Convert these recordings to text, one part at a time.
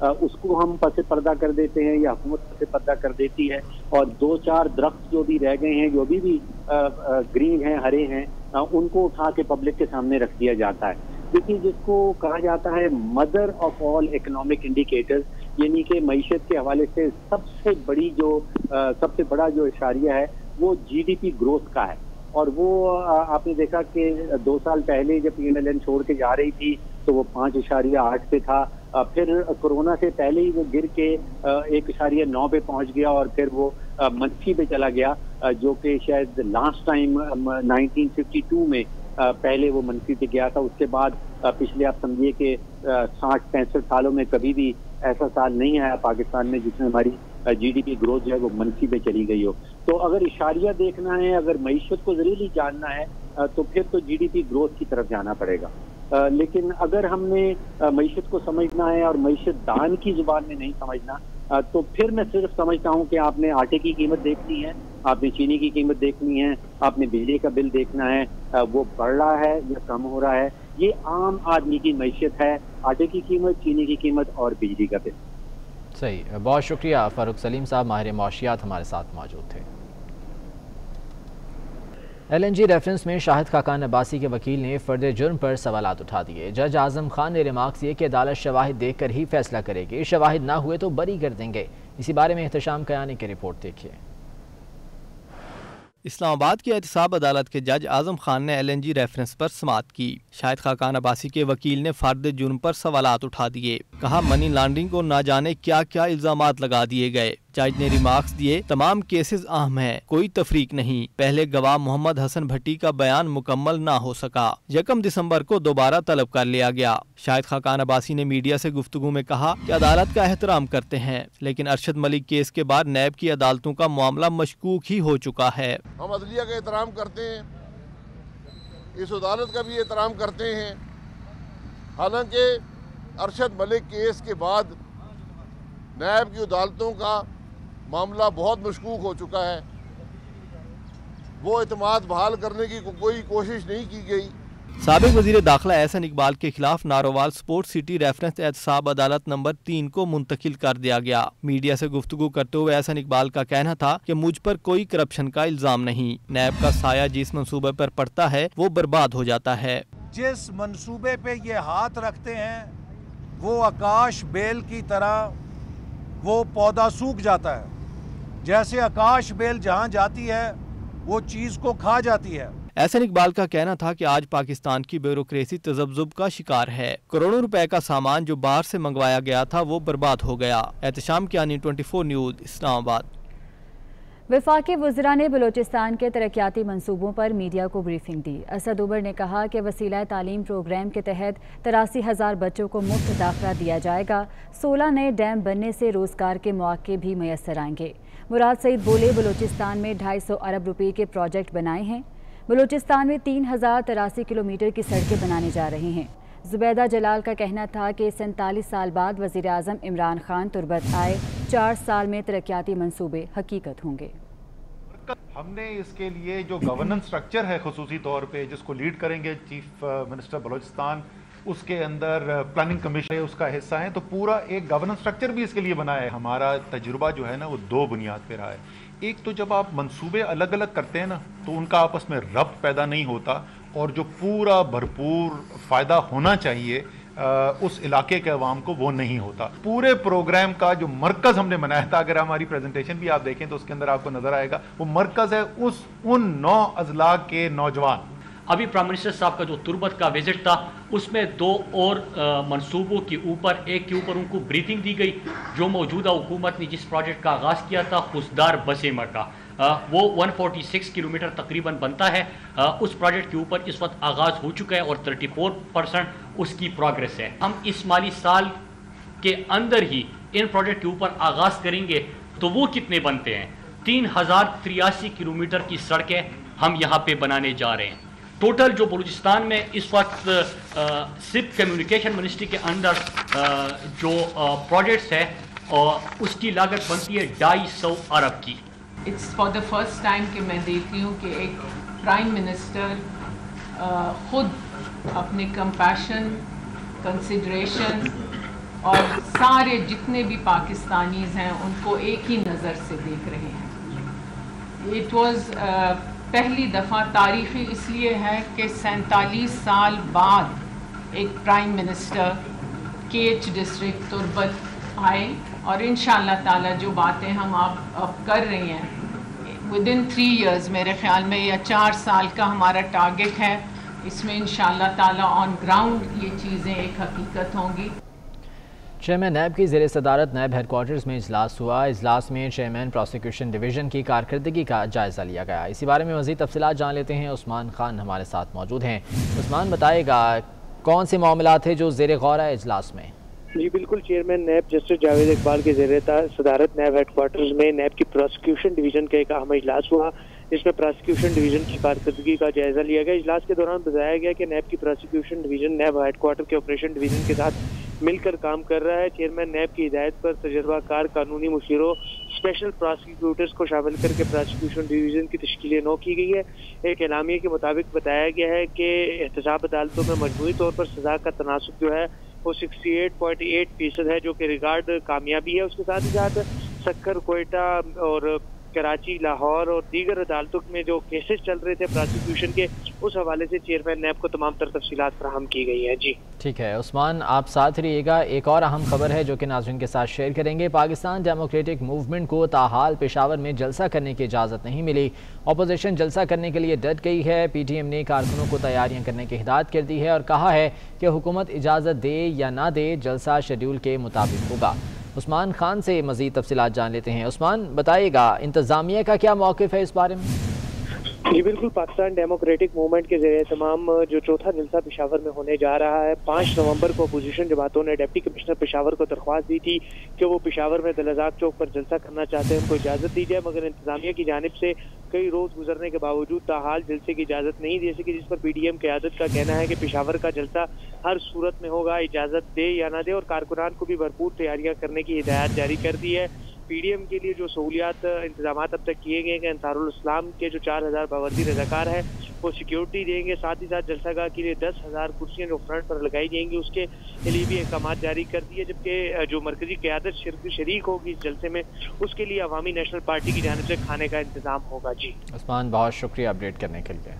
اس کو ہم پس پردہ کر دیتے ہیں یا حکومت پس پردہ کر دیتی ہے، اور 2-4 درخت جو بھی رہ گئے ہیں، جو بھی گرین ہیں، ہرے ہیں، ان کو اٹھا کے پبلک کے سامنے رکھ دیا جاتا ہے. دیکھیے، جس کو کہا جاتا ہے mother of all economic indicators, یعنی کہ معیشت کے حوالے سے سب سے بڑا جو اشاریہ ہے وہ جی ڈی پی گروتھ کا ہے. اور وہ آپ نے دیکھا کہ 2 سال پہلے جب پی این ایل این چھوڑ کے جا رہی تھی تو وہ 5.8 پہ تھا، پھر کورونا سے پہلے ہی وہ گر کے 1.9 پہ پہنچ گیا، اور پھر وہ منفی پہ چلا گیا، جو کہ شاید لاسٹ ٹائم 1952 میں پہلے وہ منفی پہ گیا تھا. اس کے بعد پچھلے آپ سمجھیے کہ 60-65 سالوں میں کبھی بھی ایسا سال نہیں آیا پاکستان میں جس میں ہماری جی ڈی پی گروتھ جو ہے وہ منفی پہ چلی گئی ہو. تو اگر اشاریہ دیکھنا ہے، اگر معیشت کو ذریعے جاننا ہے، تو پھر تو جی ڈی پی گروتھ کی طرف جانا پڑے گا. لیکن اگر ہم نے معیشت کو سمجھنا ہے اور معیشت دان کی زبان میں نہیں سمجھنا، تو پھر میں صرف سمجھتا ہوں کہ آپ نے آٹے کی قیمت دیکھنی ہے، آپ نے چینی کی قیمت دیکھنی ہے، آپ نے بجلی کا بل دیکھنا ہے، وہ بڑھ رہا ہے یا کم ہو رہا ہے. یہ عام آدمی کی معیشت ہے، آٹے کی قیمت، چینی کی قیمت اور بجلی کا بل. صحیح، بہت شکریہ فاروق سلیم صاحب، ماہر معاشیات ہمارے ساتھ موجود تھے. ایل این جی ریفرنس میں شاہد خاقان عباسی کے وکیل نے فرد جرم پر سوالات اٹھا دیے. جج اعظم خان نے ریمارکس یہ کہ عدالت شواہد دیکھ کر ہی فیصلہ کرے گی، شواہد نہ ہوئے تو بری کر دیں گے. اسی بارے میں احتشام کیانی کی رپورٹ دیکھیے. اسلام آباد کی احتساب عدالت کے جج اعظم خان نے ایل این جی ریفرنس پر سماعت کی. شاہد خاقان عباسی کے وکیل نے فرد جرم پر سوالات اٹھا دیے. کہا منی لانڈرنگ اور نہ جانے کیا کیا الزامات لگا دیے گئے. جج نے ریمارکس دیے تمام کیسز اہم ہیں، کوئی تفریق نہیں. پہلے گواہ محمد حسن بھٹی کا بیان مکمل نہ ہو سکا، 1 دسمبر کو دوبارہ طلب کر لیا گیا. شاہد خاقان عباسی نے میڈیا سے گفتگو میں کہا کہ عدالت کا احترام کرتے ہیں، لیکن ارشد ملک کیس کے بعد نیب کی عدالتوں کا معاملہ مشکوک ہی ہو چکا ہے. ہم عدلیہ کا احترام کرتے ہیں، اس عدالت کا بھی احترام کرتے ہیں. حالانکہ ارشد ملک کیس کے بعد نیب کی عدالتوں کا معاملہ بہت مشکوک ہو چکا ہے. وہ اعتماد بحال کرنے کی کوئی کوشش نہیں کی گئی. سابق وزیر داخلہ احسن اقبال کے خلاف نارووال سپورٹ سٹی ریفرنس احتساب عدالت نمبر 3 کو منتقل کر دیا گیا. میڈیا سے گفتگو کرتے ہوئے احسن اقبال کا کہنا تھا کہ مجھ پر کوئی کرپشن کا الزام نہیں. نیب کا سایہ جس منصوبے پر پڑتا ہے وہ برباد ہو جاتا ہے. جس منصوبے پہ یہ ہاتھ رکھتے ہیں وہ آکاش بیل کی طرح وہ پودا سوکھ جاتا ہے. جیسے آکاش بیل جہاں جاتی ہے وہ چیز کو کھا جاتی ہے. احسن اقبال کا کہنا تھا کہ آج پاکستان کی بیوروکریسی تذبذب کا شکار ہے. کروڑوں روپے کا سامان جو باہر سے منگوایا گیا تھا وہ برباد ہو گیا. احتشام کیانی 24 نیوز اسلام آباد. وفاقی وزراء نے بلوچستان کے ترقیاتی منصوبوں پر میڈیا کو بریفنگ دی. اسد عمر نے کہا کہ وسیلہ تعلیم پروگرام کے تحت 83,000 بچوں کو مفت داخلہ دیا جائے گا. 16 نئے ڈیم بننے سے روزگار کے مواقع بھی میسر آئیں گے. مراد سعید بولے بلوچستان میں 250 ارب روپے کے پروجیکٹ بنائے ہیں. بلوچستان میں 3083 کلومیٹر کی سڑکیں بنانے جا رہے ہیں. زبیدہ جلال کا کہنا تھا کہ 47 سال بعد وزیر اعظم عمران خان تربت آئے. 4 سال میں ترقیاتی منصوبے حقیقت ہوں گے. ہم نے اس کے لیے جو گورننس سٹرکچر ہے خصوصی طور پہ جس کو لیڈ کریں گے چیف منسٹر بلوچستان، اس کے اندر پلاننگ کمیشن اس کا حصہ ہیں، تو پورا ایک گورننس سٹرکچر بھی اس کے لیے بنا ہے. ہمارا تجربہ جو ہے نا وہ 2 بنیاد پہ رہا ہے. ایک تو جب آپ منصوبے الگ الگ کرتے ہیں نا تو ان کا آپس میں ربط پیدا نہیں ہوتا، اور جو پورا بھرپور فائدہ ہونا چاہیے اس علاقے کے عوام کو وہ نہیں ہوتا. پورے پروگرام کا جو مرکز ہم نے بنایا تھا، اگر ہماری پریزنٹیشن بھی آپ دیکھیں تو اس کے اندر آپ کو نظر آئے گا، وہ مرکز ہے ان 9 اضلاع کے نوجوان. ابھی پرائم منسٹر صاحب کا جو تربت کا وزٹ تھا اس میں 2 اور منصوبوں کے اوپر، ایک کے اوپر ان کو بریفنگ دی گئی. جو موجودہ حکومت نے جس پروجیکٹ کا آغاز کیا تھا خسدار بسیمر کا، وہ 146 کلومیٹر تقریباً بنتا ہے. اس پروجیکٹ کے اوپر اس وقت آغاز ہو چکا ہے اور 34% اس کی پروگریس ہے. ہم اس مالی سال کے اندر ہی ان پروجیکٹ کے اوپر آغاز کریں گے تو وہ کتنے بنتے ہیں؟ 3083 کلومیٹر کی سڑکیں ہم یہاں پہ بنانے جا رہے ہیں. ٹوٹل جو بلوچستان میں اس وقت صرف کمیونیکیشن منسٹری کے اندر جو پروجیکٹس ہے اس کی لاگت بنتی ہے 250 ارب کی. It's for the first time کہ میں دیکھتی ہوں کہ ایک پرائم منسٹر خود اپنے کمپیشن، کنسیڈریشن اور سارے جتنے بھی پاکستانیز ہیں ان کو ایک ہی نظر سے دیکھ رہے ہیں۔ اٹ واز پہلی دفعہ تاریخی اس لیے ہے کہ 47 سال بعد ایک پرائم منسٹر کے ایچ ڈسٹرکٹ تربت آئے، اور انشاءاللہ تعالیٰ جو باتیں ہم اب کر رہے ہیں ودن 3 ایئرز، میرے خیال میں یا 4 سال کا ہمارا ٹارگٹ ہے، اس میں انشاءاللہ تعالیٰ آن گراؤنڈ یہ چیزیں ایک حقیقت ہوں گی۔ چیئرمین نیب کی زیر صدارت نیب ہیڈ کوارٹرز میں اجلاس ہوا۔ اجلاس میں چیئرمین پروسیکیوشن ڈویژن کی کارکردگی کا جائزہ لیا گیا۔ اسی بارے میں مزید تفصیلات جان لیتے ہیں، عثمان خان ہمارے ساتھ موجود ہیں۔ عثمان بتائے گا کون سے معاملات ہیں جو زیر غور ہے اجلاس میں؟ جی بالکل، chairman NAB justice Javed Iqbal کے زیر صدارت نیب ہیڈ کوارٹرز میں نیب کی پروسیکیوشن ڈویژن کا ایک اہم اجلاس ہوا، جس میں پروسیکیوشن ڈویژن کی کارکردگی کا جائزہ لیا گیا۔ اجلاس کے دوران بتایا گیا کہ نیب کی prosecution division NAB head quarter کے آپریشن ڈویژن کے ساتھ مل کر کام کر رہا ہے۔ چیئرمین نیب کی ہدایت پر تجربہ کار قانونی مشیروں، اسپیشل پروسیکیوٹرز کو شامل کر کے پروسیکیوشن ڈویژن کی تشکیل نو کی گئی ہے۔ ایک اعلامیے کے مطابق بتایا گیا ہے کہ احتساب عدالتوں میں مجموعی طور پر سزا کا تناسب جو ہے وہ 68.8% ہے، جو کہ ریکارڈ کامیابی ہے۔ اس کے ساتھ ہی ساتھ سکھر، کوئٹہ اور کراچی، لاہور اور دیگر عدالتوں میں جو کیسز چل رہے تھے پروسیکیوشن کے، اس حوالے سے چیئرمین نیب کو تمام تر تفصیلات فراہم کی گئی ہیں۔ جی ٹھیک ہے عثمان، آپ ساتھ رہیے گا۔ ایک اور اہم خبر ہے جو کہ ناظرین کے ساتھ شیئر کریں گے۔ پاکستان ڈیموکریٹک موومنٹ کو تاحال پشاور میں جلسہ کرنے کی اجازت نہیں ملی۔ اپوزیشن جلسہ کرنے کے لیے ڈٹ گئی ہے۔ پی ٹی ایم نے کارکنوں کو تیاریاں کرنے کی ہدایت کر دی ہے اور کہا ہے کہ حکومت اجازت دے یا نہ دے، جلسہ شیڈول کے مطابق ہوگا۔ عثمان خان سے مزید تفصیلات جان لیتے ہیں۔ عثمان بتائیے گا انتظامیہ کا کیا موقف ہے اس بارے میں؟ جی بالکل، پاکستان ڈیموکریٹک موومنٹ کے زیر اہتمام جو چوتھا جلسہ پشاور میں ہونے جا رہا ہے، 5 نومبر کو اپوزیشن جماعتوں نے ڈپٹی کمشنر پشاور کو درخواست دی تھی کہ وہ پشاور میں دلازاق چوک پر جلسہ کرنا چاہتے ہیں، ان کو اجازت دی جائے، مگر انتظامیہ کی جانب سے کئی روز گزرنے کے باوجود تاحال جلسے کی اجازت نہیں دی سکی، جس پر پی ڈی ایم قیادت کا کہنا ہے کہ پشاور کا جلسہ ہر صورت میں ہوگا، اجازت دے یا نہ دے، اور کارکنان کو بھی بھرپور تیاریاں کرنے کی ہدایت جاری کر دی ہے۔ پی ڈی ایم کے لیے جو سہولیات انتظامات اب تک کیے گئے ہیں کہ انصار الاسلام کے جو 4000 باوردی رضاکار ہیں وہ سیکیورٹی دیں گے، ساتھ ہی ساتھ جلسہ گاہ کے لیے 10,000 کرسیاں جو فرنٹ پر لگائی جائیں گی، اس کے لیے بھی احکامات جاری کر دیے، جبکہ جو مرکزی قیادت شریک ہوگی اس جلسے میں، اس کے لیے عوامی نیشنل پارٹی کی جانب سے کھانے کا انتظام ہوگا۔ جی عثمان، بہت شکریہ اپڈیٹ کرنے کے لیے۔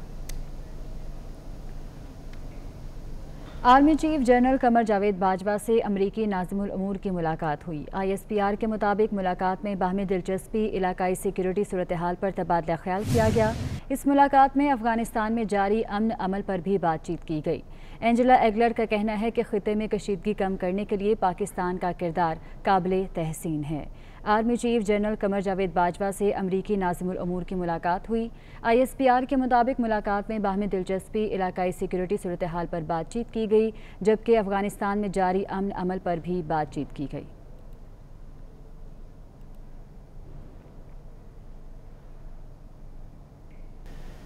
Army chief general Qamar Javed Bajwa سے امریکی ناظم الامور کی ملاقات ہوئی۔ آئی ایس پی آر کے مطابق ملاقات میں باہمی دلچسپی، علاقائی سیکیورٹی صورتحال پر تبادلہ خیال کیا گیا۔ اس ملاقات میں افغانستان میں جاری امن عمل پر بھی بات چیت کی گئی۔ اینجلا ایگلر کا کہنا ہے کہ خطے میں کشیدگی کم کرنے کے لیے پاکستان کا کردار قابل تحسین ہے۔ Army chief general Qamar Javed Bajwa سے امریکی ناظم الامور کی ملاقات ہوئی۔ آئی ایس پی آر کے مطابق ملاقات میں باہمی دلچسپی، علاقائی سیکیورٹی صورتحال پر بات چیت کی گئی، جبکہ افغانستان میں جاری امن عمل پر بھی بات چیت کی گئی۔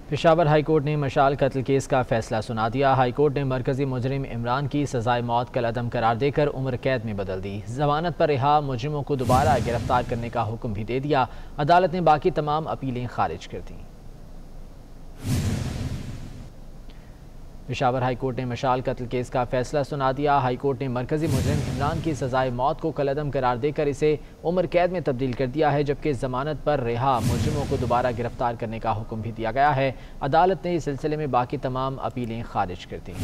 پشاور ہائی کورٹ نے مشال قتل کیس کا فیصلہ سنا دیا۔ ہائی کورٹ نے مرکزی مجرم عمران کی سزائے موت کالعدم قرار دے کر عمر قید میں بدل دی۔ ضمانت پر رہا مجرموں کو دوبارہ گرفتار کرنے کا حکم بھی دے دیا۔ عدالت نے باقی تمام اپیلیں خارج کر دیں۔ پشاور ہائی کورٹ نے مشال قتل کیس کا فیصلہ سنا دیا۔ ہائی کورٹ نے مرکزی مجرم عمران کی سزائے موت کو کالعدم قرار دے کر اسے عمر قید میں تبدیل کر دیا ہے، جبکہ ضمانت پر رہا مجرموں کو دوبارہ گرفتار کرنے کا حکم بھی دیا گیا ہے۔ عدالت نے اس سلسلے میں باقی تمام اپیلیں خارج کر دیں۔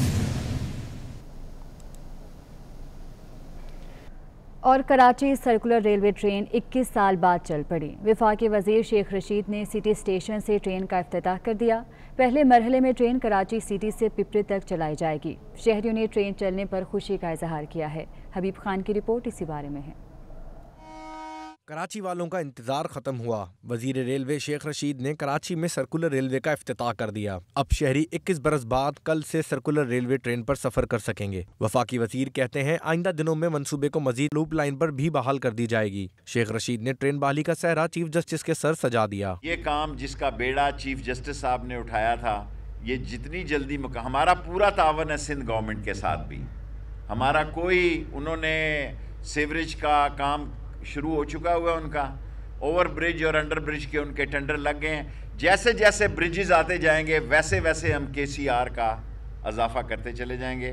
اور کراچی سرکولر ریلوے ٹرین 21 سال بعد چل پڑی۔ وفاقی وزیر شیخ رشید نے سٹی اسٹیشن سے ٹرین کا افتتاح کر دیا۔ پہلے مرحلے میں ٹرین کراچی سٹی سے پپری تک چلائی جائے گی۔ شہریوں نے ٹرین چلنے پر خوشی کا اظہار کیا ہے۔ حبیب خان کی رپورٹ اسی بارے میں ہے۔ کراچی والوں کا انتظار ختم ہوا۔ وزیر ریلوے شیخ رشید نے کراچی میں سرکولر ریلوے کا افتتاح کر دیا۔ اب شہری 21 برس بعد کل سے سرکولر ریلوے ٹرین پر سفر کر سکیں گے۔ وفاقی وزیر کہتے ہیں آئندہ دنوں میں منصوبے کو مزید لوپ لائن پر بھی بحال کر دی جائے گی۔ شیخ رشید نے ٹرین بحالی کا سہرا چیف جسٹس کے سر سجا دیا۔ یہ کام جس کا بیڑا چیف جسٹس صاحب نے اٹھایا تھا، یہ جتنی جلدی ہمارا پورا تعاون ہے سندھ گورنمنٹ کے ساتھ بھی۔ ہمارا کوئی انہوں نے سیوریج کا کام شروع ہو چکا ہوا ان کا، اوور برج اور انڈر برج کے ان کے ٹینڈر لگ گئے ہیں۔ جیسے جیسے برجز آتے جائیں گے ویسے ویسے ہم کے سی آر کا اضافہ کرتے چلے جائیں گے۔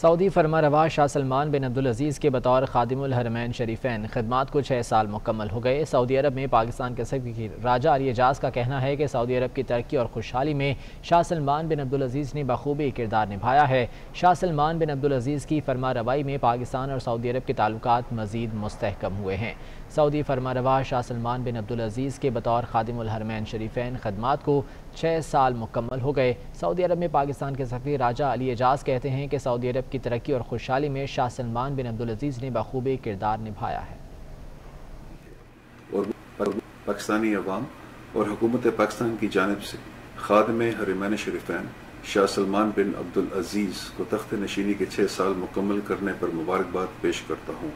سعودی فرمانروا شاہ سلمان بن عبدالعزیز کے بطور خادم الحرمین شریفین خدمات کو 6 سال مکمل ہو گئے۔ سعودی عرب میں پاکستان کے سفیر راجہ علی اعجاز کا کہنا ہے کہ سعودی عرب کی ترقی اور خوشحالی میں شاہ سلمان بن عبدالعزیز نے بخوبی کردار نبھایا ہے۔ شاہ سلمان بن عبدالعزیز کی فرمانروائی میں پاکستان اور سعودی عرب کے تعلقات مزید مستحکم ہوئے ہیں۔ سعودی فرمانروا شاہ سلمان بن عبدالعزیز کے بطور خادم الحرمین شریفین خدمات کو 6 سال مکمل ہو گئے۔ سعودی عرب میں پاکستان کے سفیر راجہ علی اعجاز کہتے ہیں کہ سعودی عرب کی ترقی اور خوشحالی میں شاہ سلمان بن عبدالعزیز نے بخوبی کردار نبھایا ہے۔ اور پاکستانی عوام اور حکومت پاکستان کی جانب سے خادم حرمین شریفین شاہ سلمان بن عبدالعزیز کو تخت نشینی کے 6 سال مکمل کرنے پر مبارکباد پیش کرتا ہوں۔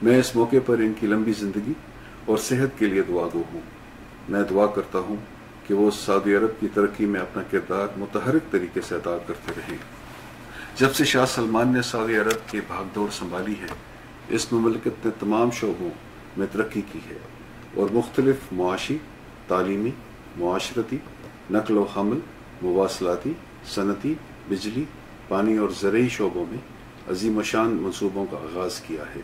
میں اس موقع پر ان کی لمبی زندگی اور صحت کے لیے دعا گو ہوں۔ میں دعا کرتا ہوں کہ وہ سعودی عرب کی ترقی میں اپنا کردار متحرک طریقے سے ادا کرتے رہیں۔ جب سے شاہ سلمان نے سعودی عرب کی بھاگ دوڑ سنبھالی ہے، اس مملکت نے تمام شعبوں میں ترقی کی ہے اور مختلف معاشی، تعلیمی، معاشرتی، نقل و حمل، مواصلاتی، صنعتی، بجلی، پانی اور زرعی شعبوں میں عظیم الشان منصوبوں کا آغاز کیا ہے،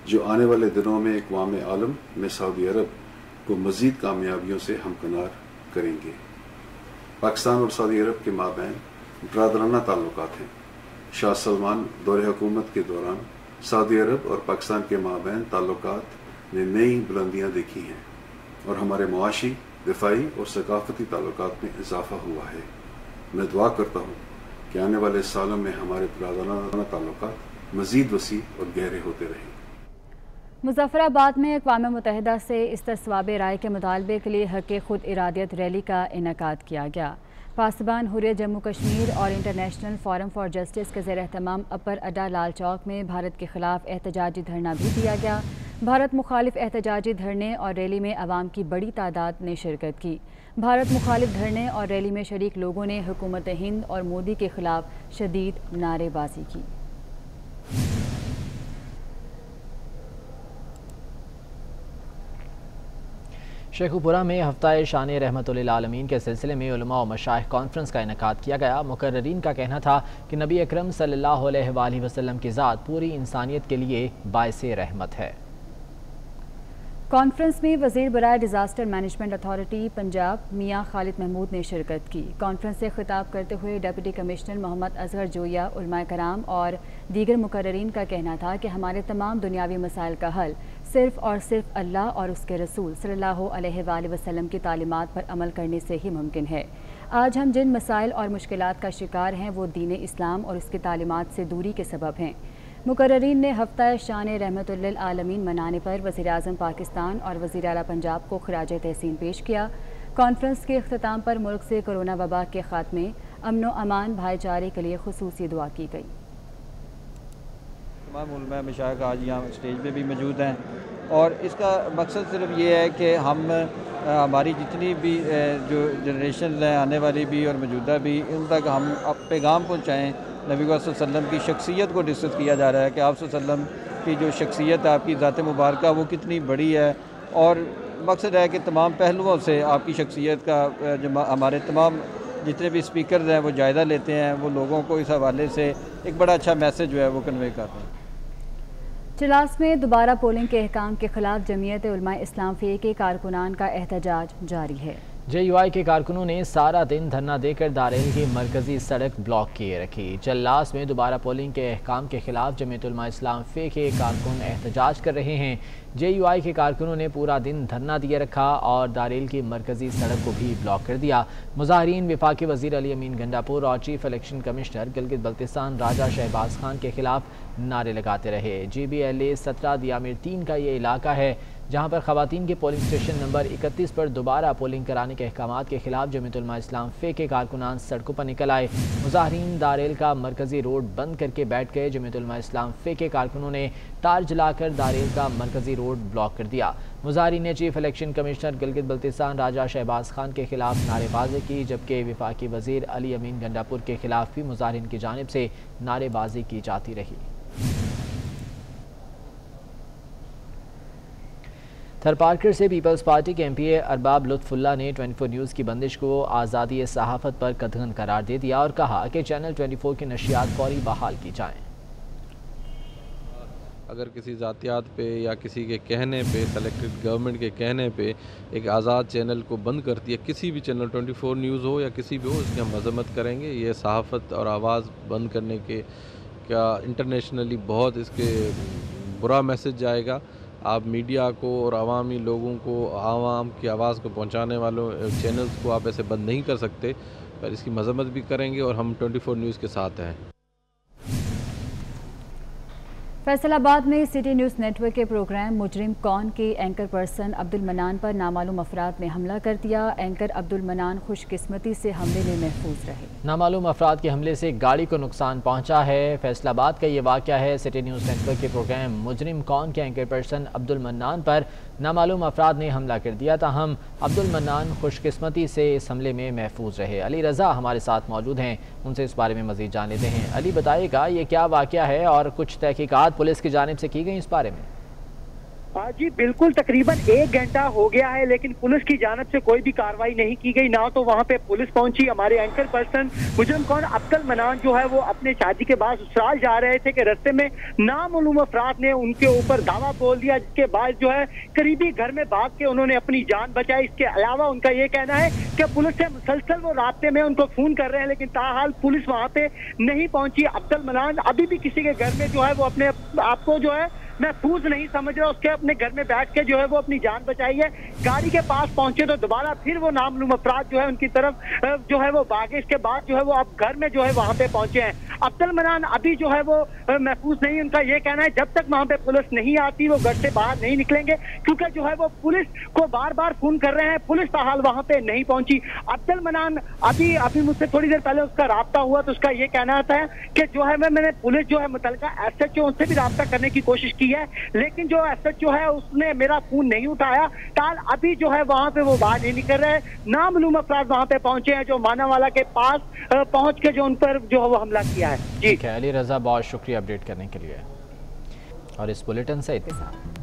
جو آنے والے دنوں میں اقوام عالم میں سعودی عرب کو مزید کامیابیوں سے ہمکنار کریں گے۔ پاکستان اور سعودی عرب کے مابین برادرانہ تعلقات ہیں۔ شاہ سلمان دور حکومت کے دوران سعودی عرب اور پاکستان کے مابین تعلقات نے نئی بلندیاں دیکھی ہیں اور ہمارے معاشی، دفاعی اور ثقافتی تعلقات میں اضافہ ہوا ہے۔ میں دعا کرتا ہوں کہ آنے والے سالوں میں ہمارے برادرانہ تعلقات مزید وسیع اور گہرے ہوتے رہیں۔ مظفر آباد میں اقوام متحدہ سے استصواب رائے کے مطالبے کے لیے حق خود ارادیت ریلی کا انعقاد کیا گیا۔ پاسبان حریت جموں کشمیر اور انٹرنیشنل فورم فار جسٹس کے زیر اہتمام اپر اڈا لال چوک میں بھارت کے خلاف احتجاجی دھرنا بھی دیا گیا۔ بھارت مخالف احتجاجی دھرنے اور ریلی میں عوام کی بڑی تعداد نے شرکت کی۔ بھارت مخالف دھرنے اور ریلی میں شریک لوگوں نے حکومت ہند اور مودی کے خلاف شدید نعرے بازی کی۔ شیخو پورہ میں ہفتہ شان رحمت للعالمین کے سلسلے میں علماء و مشائخ کانفرنس کا انعقاد کیا گیا۔ مقررین کا کہنا تھا کہ نبی اکرم صلی اللہ علیہ وآلہ وسلم کی ذات پوری انسانیت کے لیے باعث رحمت ہے۔ کانفرنس میں وزیر برائے ڈیزاسٹر مینجمنٹ اتھارٹی پنجاب میاں خالد محمود نے شرکت کی۔ کانفرنس سے خطاب کرتے ہوئے ڈپٹی کمشنر محمد اصغر جویا، علماء کرام اور دیگر مقررین کا کہنا تھا کہ ہمارے تمام دنیاوی مسائل کا حل صرف اور صرف اللہ اور اس کے رسول صلی اللہ علیہ وآلہ وسلم کی تعلیمات پر عمل کرنے سے ہی ممکن ہے۔ آج ہم جن مسائل اور مشکلات کا شکار ہیں وہ دین اسلام اور اس کی تعلیمات سے دوری کے سبب ہیں۔ مقررین نے ہفتہ شان رحمت للعالمین منانے پر وزیر اعظم پاکستان اور وزیر اعلیٰ پنجاب کو خراج تحسین پیش کیا۔ کانفرنس کے اختتام پر ملک سے کورونا وبا کے خاتمے، امن و امان، بھائی چارے کے لیے خصوصی دعا کی گئی۔ تمام علماء مشائخ آج یہاں اسٹیج پہ بھی موجود ہیں اور اس کا مقصد صرف یہ ہے کہ ہم ہماری جتنی بھی جو جنریشنز ہیں آنے والی بھی اور موجودہ بھی، ان تک ہم پیغام پہنچائیں۔ نبی صلی اللہ علیہ وسلم کی شخصیت کو ڈسکس کیا جا رہا ہے کہ آپ صلی اللہ علیہ وسلم کی جو شخصیت ہے، آپ کی ذات مبارکہ وہ کتنی بڑی ہے، اور مقصد ہے کہ تمام پہلوؤں سے آپ کی شخصیت کا ہمارے تمام جتنے بھی اسپیکرز ہیں وہ جائزہ لیتے ہیں، وہ لوگوں کو اس حوالے سے ایک بڑا اچھا میسج جو ہے وہ کنوے کرتے ہیں۔ چلاس میں دوبارہ پولنگ کے احکام کے خلاف جمعیت علماء اسلام فی کے کارکنان کا احتجاج جاری ہے۔ جے یو آئی کے کارکنوں نے سارا دن دھرنا دے کر دارالعلم کی مرکزی سڑک بلاک کیے رکھی۔ چلاس میں دوبارہ پولنگ کے احکام کے خلاف جمعیت علماء اسلام فی کے کارکن احتجاج کر رہے ہیں۔ جے یو آئی کے کارکنوں نے پورا دن دھرنا دیے رکھا اور دارالعلم کی مرکزی سڑک کو بھی بلاک کر دیا۔ مظاہرین وفاقی وزیر علی امین گنڈاپور اور chief election commissioner Gilgit Baltistan Raja Shahbaz Khan کے خلاف نعرے لگاتے رہے۔ G B L A 17 Diamer 3 کا یہ علاقہ ہے جہاں پر خواتین کے پولنگ اسٹیشن نمبر 31 پر دوبارہ پولنگ کرانے کے احکامات کے خلاف جمعیت علماء اسلام فی کے کارکنان سڑکوں پر نکل آئے۔ مظاہرین دارالعلم کا مرکزی روڈ بند کر کے بیٹھ گئے۔ جمعیت علماء اسلام فی کے کارکنوں نے تار جلا کر دارالعلم کا مرکزی روڈ بلاک کر دیا۔ مظاہرین نے chief election commissioner Gilgit Baltistan Raja Shahbaz Khan کے خلاف نعرے بازی کی، جبکہ وفاقی وزیر علی امین گنڈاپور کے خلاف بھی مظاہرین کی جانب سے نعرے بازی کی جاتی رہی۔ تھرپارکر سے پیپلز پارٹی کے MP ارباب لطف اللہ نے 24 نیوز کی بندش کو آزادی صحافت پر قدغن قرار دے دیا اور کہا کہ چینل 24 کی نشریات فوری بحال کی جائیں۔ اگر کسی ذاتیات پہ یا کسی کے کہنے پہ، سلیکٹڈ گورنمنٹ کے کہنے پہ ایک آزاد چینل کو بند کرتی ہے، کسی بھی چینل 24 نیوز ہو یا کسی بھی ہو، اس کی ہم مذمت کریں گے۔ یہ صحافت اور آواز بند کرنے کے کا انٹرنیشنلی بہت اس کے برا میسج جائے گا۔ آپ میڈیا کو اور عوامی لوگوں کو، عوام کی آواز کو پہنچانے والوں چینلز کو آپ ایسے بند نہیں کر سکتے، پر اس کی مذمت بھی کریں گے اور ہم 24 نیوز کے ساتھ ہیں۔ فیصل آباد میں سٹی نیوز نیٹ ورک کے پروگرام مجرم کون کے اینکر پرسن عبد المنان پر نامعلوم افراد نے حملہ کر دیا۔ اینکر عبد المنان خوش قسمتی سے حملے میں محفوظ رہے۔ نامعلوم افراد کے حملے سے گاڑی کو نقصان پہنچا ہے۔ فیصل آباد کا یہ واقعہ ہے۔ سٹی نیوز نیٹ ورک کے پروگرام مجرم کون کے اینکر پرسن عبد المنان پر نامعلوم افراد نے حملہ کر دیا، تاہم عبد المنان خوش قسمتی سے اس حملے میں محفوظ رہے۔ علی رضا ہمارے ساتھ موجود ہیں، ان سے اس بارے میں مزید جان لیتے ہیں۔ علی بتائے گا یہ کیا واقعہ ہے اور کچھ تحقیقات پولیس کی جانب سے کی گئی اس بارے میں؟ جی بالکل، تقریباً 1 گھنٹہ ہو گیا ہے لیکن پولیس کی جانب سے کوئی بھی کارروائی نہیں کی گئی، نہ تو وہاں پہ پولیس پہنچی۔ ہمارے اینکر پرسن مجرم کون عبد المنان جو ہے وہ اپنے شادی کے بعد سسرال جا رہے تھے کہ رستے میں نامعلوم افراد نے ان کے اوپر دھاوا بول دیا، جس کے بعد جو ہے قریبی گھر میں بھاگ کے انہوں نے اپنی جان بچائی۔ اس کے علاوہ ان کا یہ کہنا ہے کہ پولیس سے مسلسل وہ رابطے میں ان کو فون کر رہے ہیں لیکن تاحال پولیس وہاں پہ نہیں پہنچی۔ عبد المنان ابھی بھی کسی کے گھر میں جو ہے وہ اپنے آپ کو جو ہے محفوظ نہیں سمجھ رہا، اس کے اپنے گھر میں بیٹھ کے جو ہے وہ اپنی جان بچائی ہے۔ گاڑی کے پاس پہنچے تو دوبارہ پھر وہ نامعلوم افراد جو ہے ان کی طرف جو ہے وہ بھاگے۔ اس کے بعد جو ہے وہ اب گھر میں جو ہے وہاں پہ پہنچے ہیں۔ عبد المنان ابھی جو ہے وہ محفوظ نہیں، ان کا یہ کہنا ہے جب تک وہاں پہ پولیس نہیں آتی وہ گھر سے باہر نہیں نکلیں گے، کیونکہ جو ہے وہ پولیس کو بار بار فون کر رہے ہیں، پولیس تاحال وہاں پہ نہیں پہنچی۔ عبد المنان ابھی مجھ سے تھوڑی دیر پہلے اس کا رابطہ ہوا تو اس کا یہ کہنا تھا کہ جو ہے میں نے پولیس جو ہے متعلقہ SHO ان سے بھی رابطہ کرنے کی کوشش کی ہے لیکن جو SHO ہے اس نے میرا فون نہیں اٹھایا۔ تاحال ابھی جو ہے وہاں پہ وہ باہر نہیں نکل رہے۔ نامعلوم افراد وہاں پہ پہنچے ہیں جو مانا والا کے پاس پہنچ کے جو ان پر جو ہے وہ حملہ کیا ہے۔ ٹھیک ہے علی رضا، بہت شکریہ اپڈیٹ کرنے کے لیے۔ اور اس بلیٹن سے اتصال